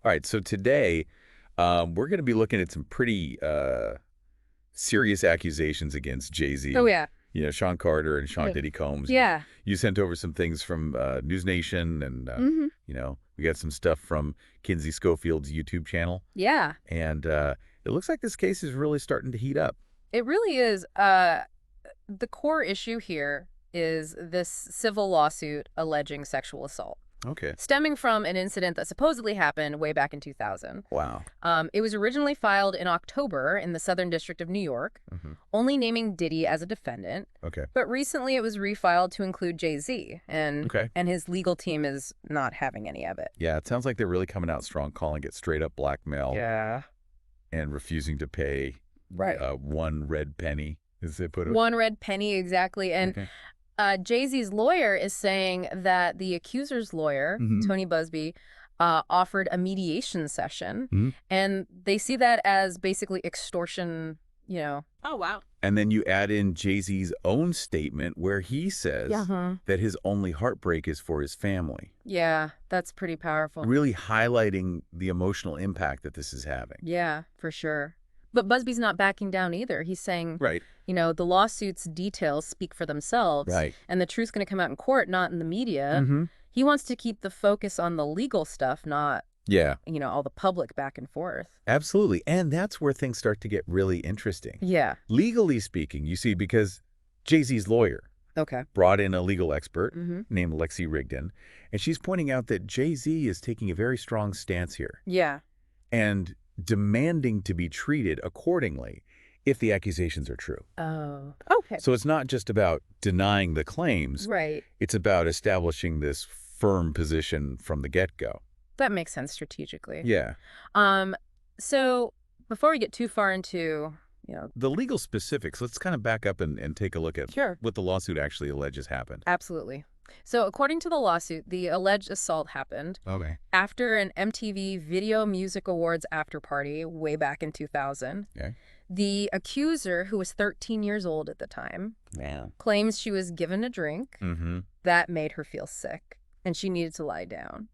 All right, so today we're going to be looking at some pretty serious accusations against Oh, Jay-Z. yeah. You know, Sean Carter and Sean Yeah. Diddy Combs. Yeah. You sent over some things from News Nation, and hmm we got some stuff from Kinsey Schofield's YouTube channel, Yeah. and it looks like this case is really starting to heat up. It really is. The core issue here is this civil lawsuit alleging sexual assault, Okay. stemming from an incident that supposedly happened way back in 2000. Wow. It was originally filed in October in the Southern District of New York, only naming Diddy as a defendant. Okay. But recently it was refiled to include Jay-Z, Okay. and his legal team is not having any of it. Yeah, it sounds like they're really coming out strong, calling it straight up blackmail. Yeah. And refusing to pay one red penny, as they put it. One red penny, exactly. And Jay-Z's lawyer is saying that the accuser's lawyer, Tony Busby, offered a mediation session, and they see that as basically extortion, Oh, wow. And then you add in Jay-Z's own statement where he says that his only heartbreak is for his family. Yeah, that's pretty powerful. Really highlighting the emotional impact that this is having. Yeah, for sure. But Busby's not backing down either. He's saying, the lawsuit's details speak for themselves. Right. And the truth's going to come out in court, not in the media. He wants to keep the focus on the legal stuff, not, all the public back and forth. Absolutely. And that's where things start to get really interesting. Yeah. Legally speaking, you see, because Jay-Z's lawyer brought in a legal expert named Lexi Rigdon, and she's pointing out that Jay-Z is taking a very strong stance here. Yeah. And demanding to be treated accordingly if the accusations are true. Oh, okay. So it's not just about denying the claims. Right. It's about establishing this firm position from the get-go. That makes sense strategically. Yeah. So before we get too far into, the legal specifics, let's kind of back up and take a look at what the lawsuit actually alleges happened. Absolutely. So according to the lawsuit, the alleged assault happened after an MTV Video Music Awards after party way back in 2000. Okay. The accuser, who was 13 years old at the time, claims she was given a drink that made her feel sick, and she needed to lie down.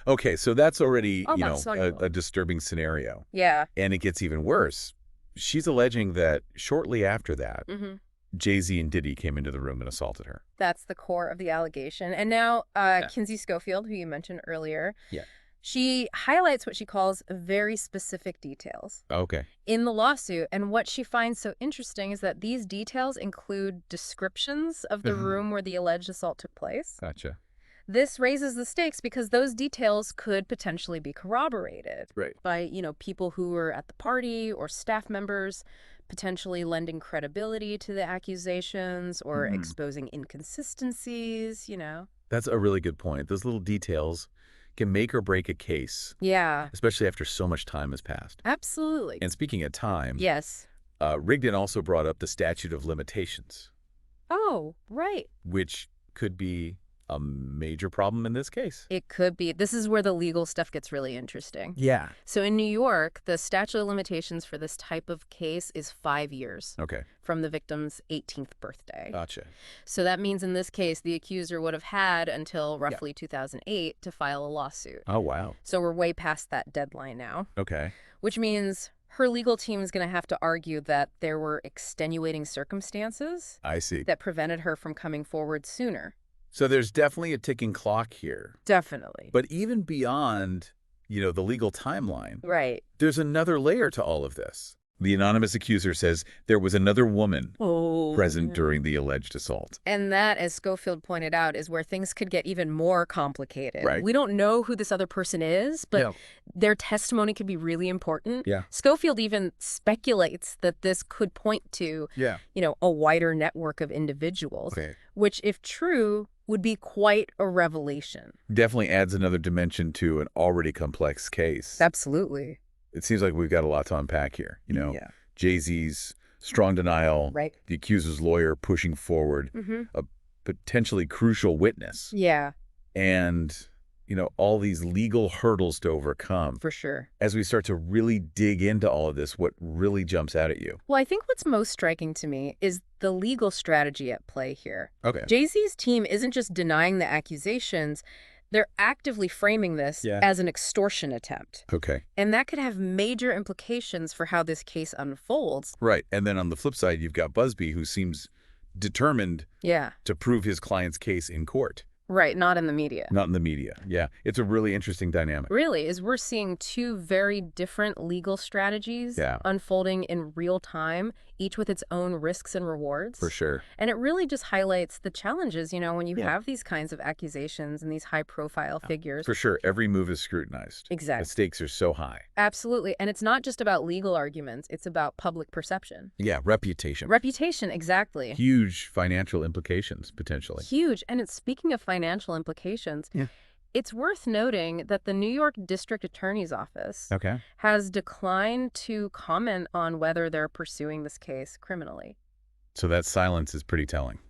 Okay, so that's already, a disturbing scenario. Yeah. And it gets even worse. She's alleging that shortly after that, Jay-Z and Diddy came into the room and assaulted her. That's the core of the allegation. And now Kinsey Schofield, who you mentioned earlier, she highlights what she calls very specific details in the lawsuit. And what she finds so interesting is that these details include descriptions of the room where the alleged assault took place. Gotcha. This raises the stakes because those details could potentially be corroborated by, people who were at the party or staff members, potentially lending credibility to the accusations or exposing inconsistencies, That's a really good point. Those little details can make or break a case. Yeah. Especially after so much time has passed. Absolutely. And speaking of time, Rigdon also brought up the statute of limitations. Oh, right. Which could be a major problem in this case. It could be. This is where the legal stuff gets really interesting. Yeah. So in New York, the statute of limitations for this type of case is 5 years. From the victim's 18th birthday. Gotcha. So that means in this case, the accuser would have had until roughly 2008 to file a lawsuit. Oh, wow. So we're way past that deadline now. Okay. Which means her legal team is going to have to argue that there were extenuating circumstances that prevented her from coming forward sooner. So there's definitely a ticking clock here. Definitely. But even beyond, the legal timeline, there's another layer to all of this. The anonymous accuser says there was another woman present during the alleged assault. And that, as Schofield pointed out, is where things could get even more complicated. Right. We don't know who this other person is, but their testimony could be really important. Yeah. Schofield even speculates that this could point to, a wider network of individuals, which, if true, would be quite a revelation. Definitely adds another dimension to an already complex case. Absolutely. It seems like we've got a lot to unpack here. Jay-Z's strong denial, the accuser's lawyer pushing forward, a potentially crucial witness. Yeah. And, all these legal hurdles to overcome. For sure. As we start to really dig into all of this, what really jumps out at you? Well, I think what's most striking to me is the legal strategy at play here. Okay. Jay-Z's team isn't just denying the accusations. They're actively framing this as an extortion attempt. Okay. And that could have major implications for how this case unfolds. Right. And then on the flip side, you've got Busby, who seems determined to prove his client's case in court. Right, not in the media. Not in the media, yeah. It's a really interesting dynamic. Really, is we're seeing two very different legal strategies unfolding in real time, each with its own risks and rewards. For sure. And it really just highlights the challenges, when you have these kinds of accusations and these high-profile figures. For sure. Every move is scrutinized. Exactly. The stakes are so high. Absolutely. And it's not just about legal arguments. It's about public perception. Yeah, reputation. Reputation, exactly. Huge financial implications, potentially. Huge. And it's speaking of financial implications, it's worth noting that the New York District Attorney's Office has declined to comment on whether they're pursuing this case criminally. So that silence is pretty telling.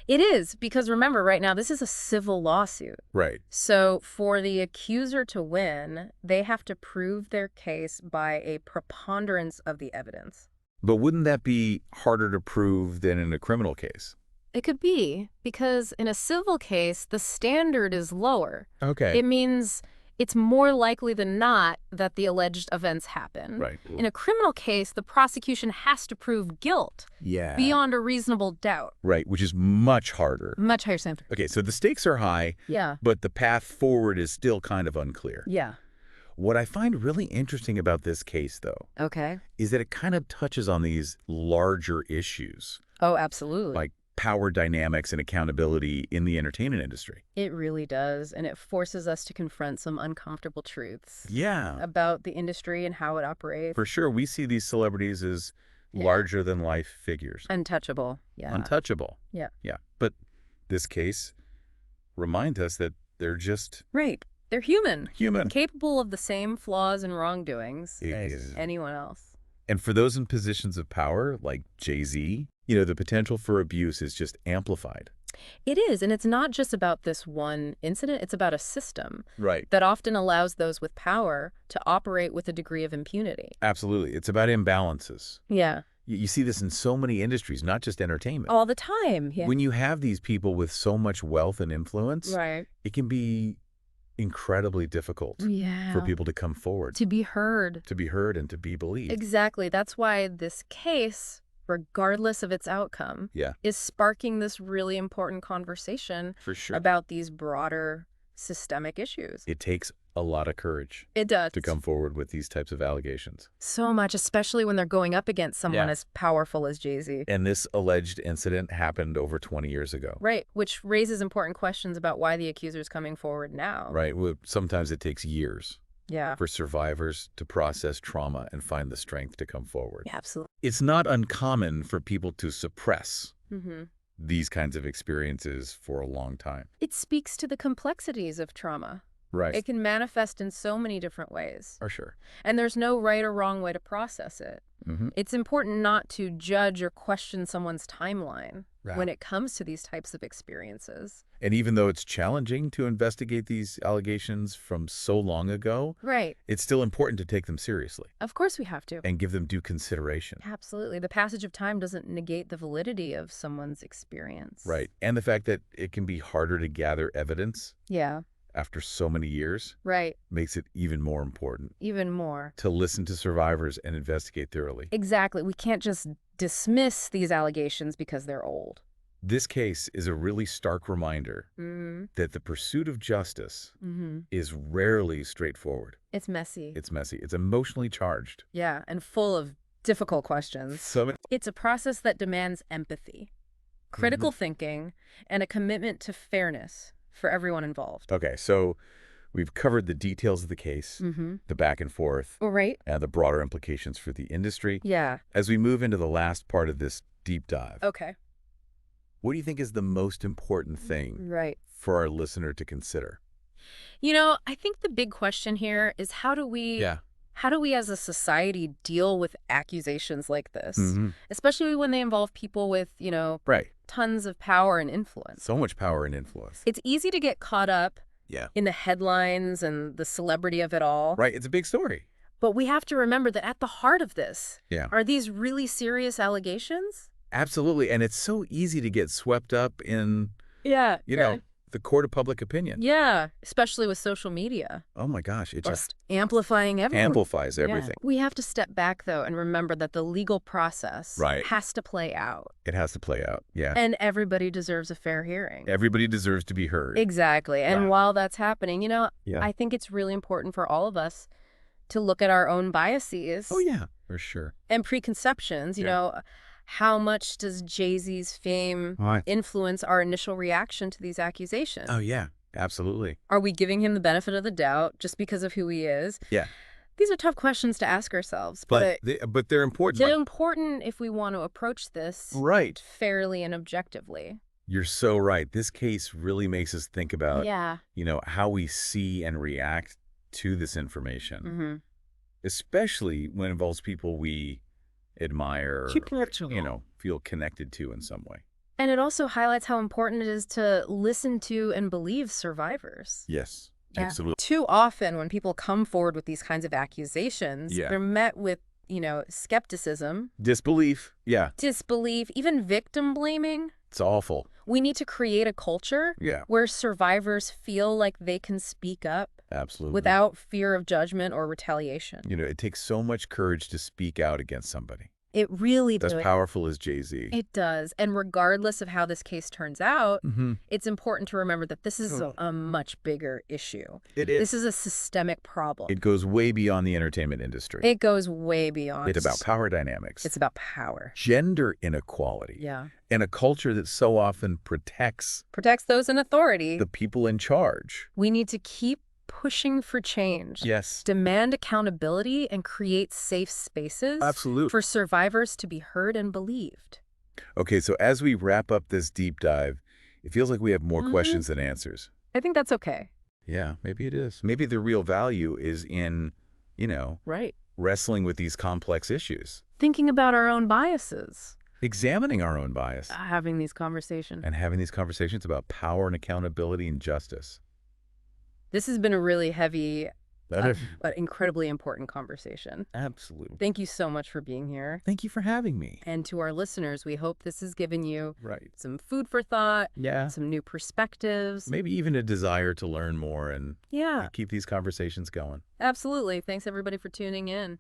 It is, because remember, right now, this is a civil lawsuit. Right. So for the accuser to win, they have to prove their case by a preponderance of the evidence. But wouldn't that be harder to prove than in a criminal case? It could be, because in a civil case, the standard is lower. Okay. It means it's more likely than not that the alleged events happen. Right. In a criminal case, the prosecution has to prove guilt beyond a reasonable doubt. Right, which is much harder. Much higher standard. Okay, so the stakes are high, but the path forward is still kind of unclear. Yeah. What I find really interesting about this case, though, is that it kind of touches on these larger issues. Oh, absolutely. Like power dynamics and accountability in the entertainment industry. It really does, and it forces us to confront some uncomfortable truths. Yeah. About the industry and how it operates. For sure, we see these celebrities as larger-than-life figures. Untouchable. Yeah. Untouchable. Yeah. Yeah, but this case reminds us that they're just... Right. They're human. Human. Capable of the same flaws and wrongdoings as anyone else. And for those in positions of power, like Jay-Z, the potential for abuse is just amplified. It is, and it's not just about this one incident. It's about a system that often allows those with power to operate with a degree of impunity. Absolutely. It's about imbalances. Yeah. You see this in so many industries, not just entertainment. All the time. Yeah. When you have these people with so much wealth and influence, it can be incredibly difficult for people to come forward. To be heard. To be heard and to be believed. Exactly. That's why this case, regardless of its outcome, is sparking this really important conversation about these broader systemic issues. It takes a lot of courage. It does. To come forward with these types of allegations. So much, especially when they're going up against someone as powerful as Jay-Z. And this alleged incident happened over 20 years ago. Right, which raises important questions about why the accuser's coming forward now. Right, well, sometimes it takes years. Yeah. For survivors to process trauma and find the strength to come forward. Yeah, absolutely. It's not uncommon for people to suppress these kinds of experiences for a long time. It speaks to the complexities of trauma. Right. It can manifest in so many different ways. For sure. And there's no right or wrong way to process it. It's important not to judge or question someone's timeline when it comes to these types of experiences. And even though it's challenging to investigate these allegations from so long ago, it's still important to take them seriously. Of course we have to. And give them due consideration. Absolutely. The passage of time doesn't negate the validity of someone's experience. Right. And the fact that it can be harder to gather evidence. Yeah. After so many years, makes it even more important. Even more. To listen to survivors and investigate thoroughly. Exactly. We can't just dismiss these allegations because they're old. This case is a really stark reminder that the pursuit of justice is rarely straightforward. It's messy. It's messy. It's emotionally charged. Yeah, and full of difficult questions. It's a process that demands empathy, critical thinking, and a commitment to fairness for everyone involved. Okay, so we've covered the details of the case, the back and forth, and the broader implications for the industry. Yeah. As we move into the last part of this deep dive, okay, what do you think is the most important thing for our listener to consider? I think the big question here is how do we as a society deal with accusations like this, especially when they involve people with, tons of power and influence. So much power and influence. It's easy to get caught up in the headlines and the celebrity of it all. Right. It's a big story. But we have to remember that at the heart of this are these really serious allegations. Absolutely. And it's so easy to get swept up in, the the court of public opinion. Yeah, especially with social media. Oh my gosh, it just amplifying everything. amplifies everything. Yeah. We have to step back, though, and remember that the legal process has to play out. It has to play out, yeah. And everybody deserves a fair hearing. Everybody deserves to be heard. Exactly. And while that's happening, I think it's really important for all of us to look at our own biases. Oh, yeah, for sure. And preconceptions, you know. How much does Jay-Z's fame influence our initial reaction to these accusations? Oh, yeah, absolutely. Are we giving him the benefit of the doubt just because of who he is? Yeah. These are tough questions to ask ourselves. But they're important. They're important if we want to approach this fairly and objectively. You're so right. This case really makes us think about, how we see and react to this information, especially when it involves people we admire, or, feel connected to in some way. And it also highlights how important it is to listen to and believe survivors. Yes, absolutely. Too often when people come forward with these kinds of accusations, they're met with, skepticism. Disbelief, Disbelief, even victim blaming. It's awful. We need to create a culture where survivors feel like they can speak up. Absolutely. Without fear of judgment or retaliation. It takes so much courage to speak out against somebody. It really does. As powerful as Jay-Z. It does. And regardless of how this case turns out, it's important to remember that this is a much bigger issue. It is. This is a systemic problem. It goes way beyond the entertainment industry. It goes way beyond. It's about power dynamics. It's about power. Gender inequality. Yeah. And a culture that so often protects those in authority. The people in charge. We need to keep pushing for change. Yes. Demand accountability and create safe spaces. Absolutely. For survivors to be heard and believed. Okay, so as we wrap up this deep dive, it feels like we have more questions than answers. I think that's okay. Yeah, maybe it is. Maybe the real value is in, wrestling with these complex issues. Thinking about our own biases. Examining our own bias. Having these conversations. And having these conversations about power and accountability and justice. This has been a really heavy, but incredibly important conversation. Absolutely. Thank you so much for being here. Thank you for having me. And to our listeners, we hope this has given you some food for thought, some new perspectives. Maybe even a desire to learn more and keep these conversations going. Absolutely. Thanks, everybody, for tuning in.